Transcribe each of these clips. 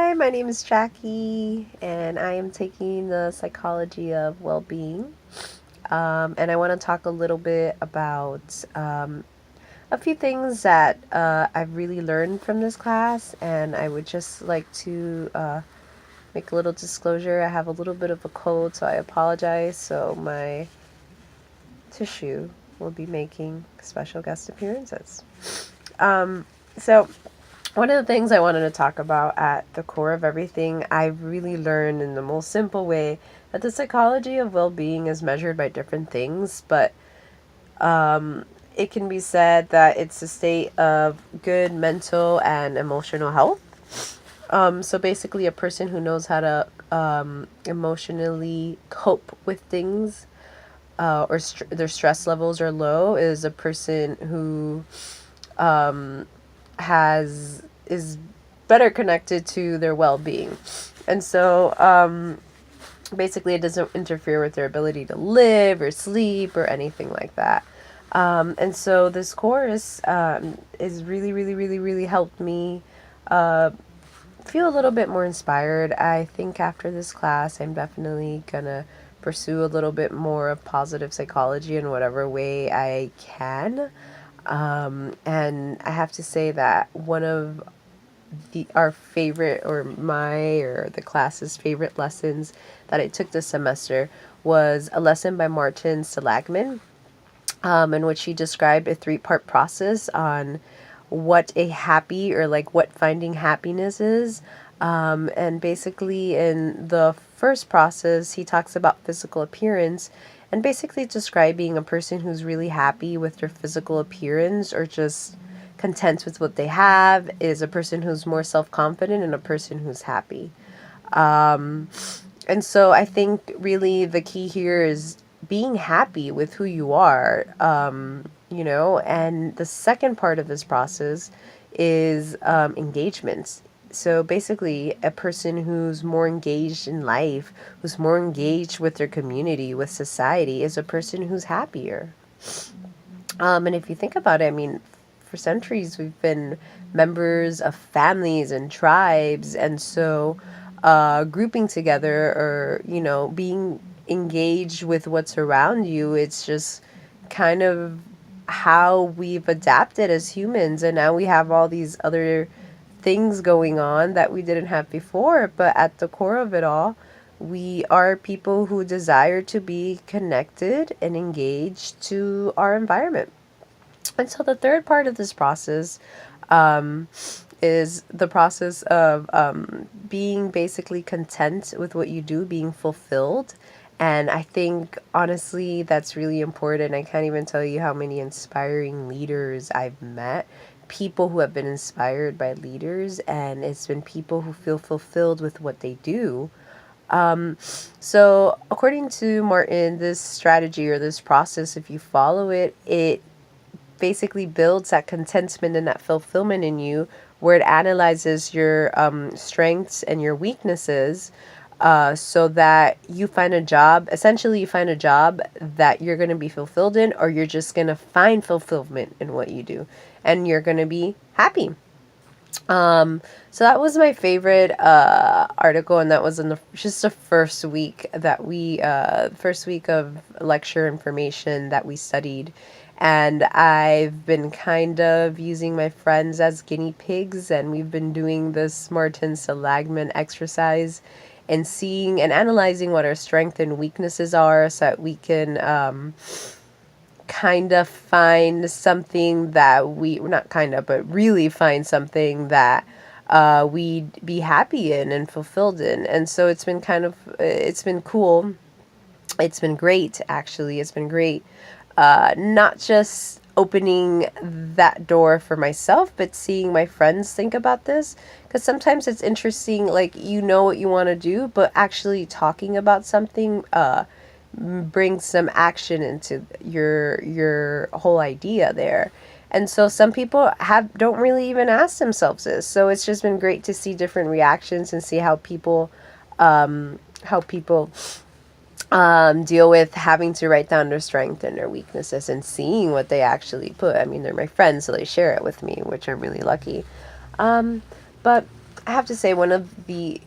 Hi, my name is Jackie, and I am taking the psychology of well-being. And I want to talk a little bit about a few things that I've really learned from this class, and I would just like to make a little disclosure. I have a little bit of a cold, so I apologize. So my tissue will be making special guest appearances. Um, so One of the things I wanted to talk about at the core of everything, I've really learned in the most simple way that the psychology of well being is measured by different things, but um, it can be said that it's a state of good mental and emotional health. So basically, a person who knows how to emotionally cope with things their stress levels are low is a person who has is better connected to their well-being. And so basically it doesn't interfere with their ability to live or sleep or anything like that. And so this course is really helped me uh, feel a little bit more inspired. I think after this class, I'm definitely gonna pursue a little bit more of positive psychology in whatever way I can. And I have to say that one of our favorite or the class's favorite lessons that I took this semester was a lesson by Martin Seligman, in which he described a three-part process on what a happy or like what finding happiness is. And basically, in the first process, he talks about physical appearance and basically describing a person who's really happy with their physical appearance or just content with what they have is a person who's more self-confident and a person who's happy. Um, and so I think really the key here is being happy with who you are, and the second part of this process is engagements. So basically, a person who's more engaged in life, who's more engaged with their community, with society, is a person who's happier. And if you think about it, I mean, for centuries we've been members of families and tribes, and so grouping together or being engaged with what's around you, it's just kind of how we've adapted as humans, and now we have all these other things going on that we didn't have before, but at the core of it all, we are people who desire to be connected and engaged to our environment. And so the third part of this process um, is the process of being basically content with what you do, being fulfilled. And I think, honestly, that's really important. I can't even tell you how many inspiring leaders I've met, people who have been inspired by leaders, and it's been people who feel fulfilled with what they do. So, according to Martin, this strategy or this process, if you follow it, it basically builds that contentment and that fulfillment in you, where it analyzes your strengths and your weaknesses, so that you find a job. Essentially, you find a job that you're going to be fulfilled in, or you're just going to find fulfillment in what you do, and you're going to be happy. So that was my favorite article, and that was in just the first week of lecture information that we studied. And I've been kind of using my friends as guinea pigs, and we've been doing this Martin Seligman exercise and seeing and analyzing what our strengths and weaknesses are so that we can kind of find something that not kind of, but really find something that we'd be happy in and fulfilled in. And so it's been cool. It's been great, actually. It's been great. Not just opening that door for myself, but seeing my friends think about this. Because sometimes it's interesting, like, you know what you want to do, but actually talking about something bring some action into your whole idea there. And so some people don't really even ask themselves this. So it's just been great to see different reactions and see how people deal with having to write down their strengths and their weaknesses and seeing what they actually put. I mean, they're my friends, so they share it with me, which I'm really lucky. But I have to say, one of the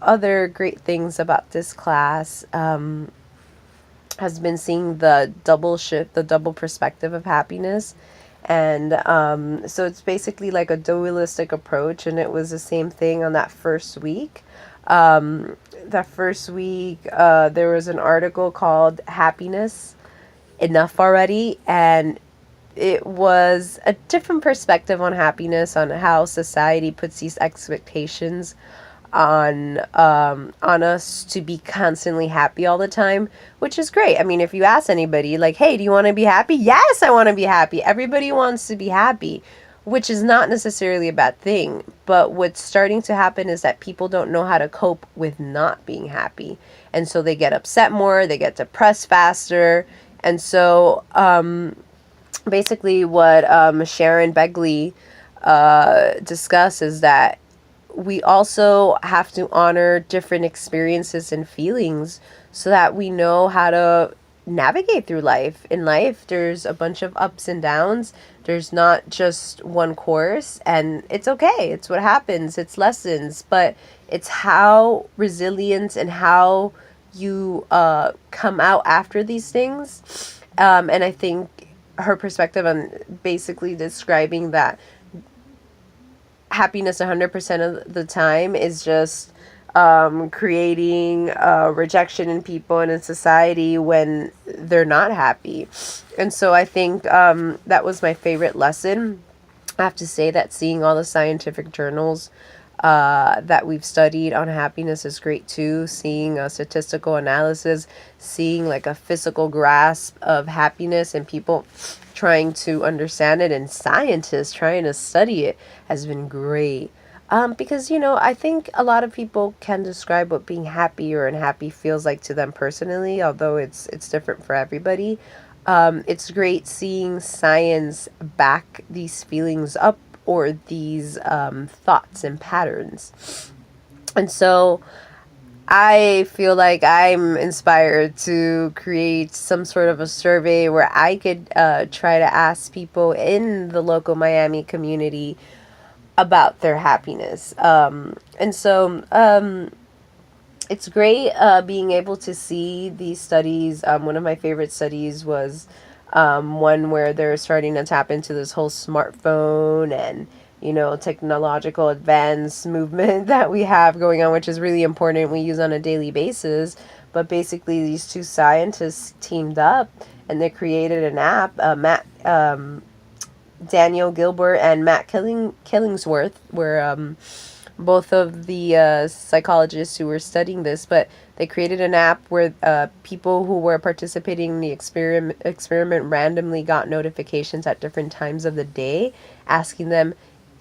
other great things about this class has been seeing the double shift, the double perspective of happiness. And so it's basically like a dualistic approach, and it was the same thing on that first week. That first week, there was an article called Happiness Enough Already, and it was a different perspective on happiness, on how society puts these expectations on us to be constantly happy all the time, which is great. I mean, if you ask anybody, like, hey, do you want to be happy? Yes, I want to be happy. Everybody wants to be happy, which is not necessarily a bad thing. But what's starting to happen is that people don't know how to cope with not being happy. And so they get upset more, they get depressed faster. And so basically what Sharon Begley discussed is that we also have to honor different experiences and feelings so that we know how to navigate through life. In life, there's a bunch of ups and downs. There's not just one course, and it's okay. It's what happens. It's lessons, but it's how resilient and how you come out after these things. And I think her perspective on basically describing that happiness 100% of the time is just creating rejection in people and in society when they're not happy. And so I think that was my favorite lesson. I have to say that seeing all the scientific journals that we've studied on happiness is great too. Seeing a statistical analysis, seeing like a physical grasp of happiness and people trying to understand it and scientists trying to study it has been great. Because, I think a lot of people can describe what being happy or unhappy feels like to them personally, although it's different for everybody. It's great seeing science back these feelings up or these thoughts and patterns. And so I feel like I'm inspired to create some sort of a survey where I could try to ask people in the local Miami community about their happiness. And so it's great being able to see these studies. One of my favorite studies was one where they're starting to tap into this whole smartphone and technological advance movement that we have going on, which is really important, we use on a daily basis. But basically these two scientists teamed up and they created an app. Daniel Gilbert and Matt Killingsworth were both of the psychologists who were studying this, but they created an app where people who were participating in the experiment randomly got notifications at different times of the day asking them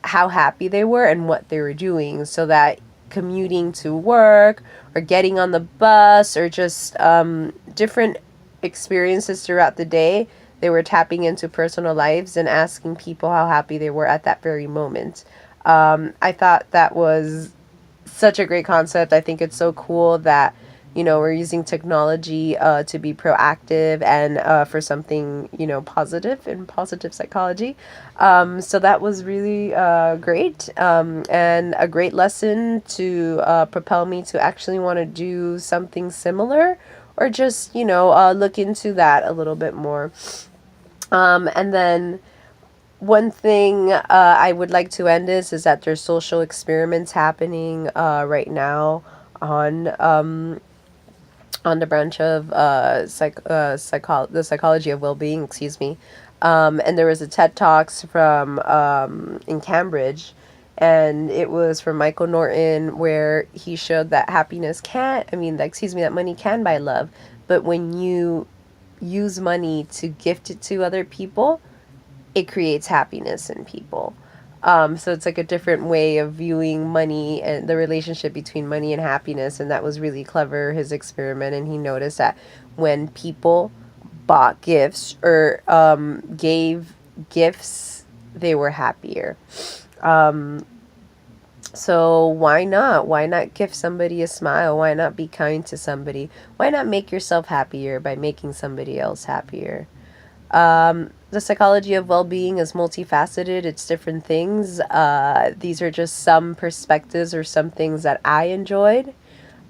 how happy they were and what they were doing, so that commuting to work or getting on the bus or just different experiences throughout the day, they were tapping into personal lives and asking people how happy they were at that very moment. I thought that was such a great concept. I think it's so cool that, we're using technology to be proactive and for something, positive in positive psychology. So that was really great and a great lesson to propel me to actually want to do something similar or just, look into that a little bit more. And then one thing I would like to end is that there's social experiments happening right now on the branch of the psychology of well-being, excuse me. And there was a TED Talks from in Cambridge, and it was from Michael Norton, where he showed that that money can buy love, but when you use money to gift it to other people, it creates happiness in people. So it's like a different way of viewing money and the relationship between money and happiness. And that was really clever, his experiment. And he noticed that when people bought gifts or gave gifts, they were happier. So why not? Why not give somebody a smile? Why not be kind to somebody? Why not make yourself happier by making somebody else happier? the psychology of well-being is multifaceted. It's different things. These are just some perspectives or some things that I enjoyed.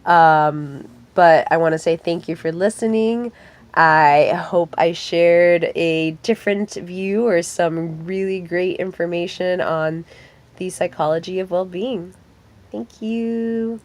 But I want to say thank you for listening. I hope I shared a different view or some really great information on the psychology of well-being. Thank you.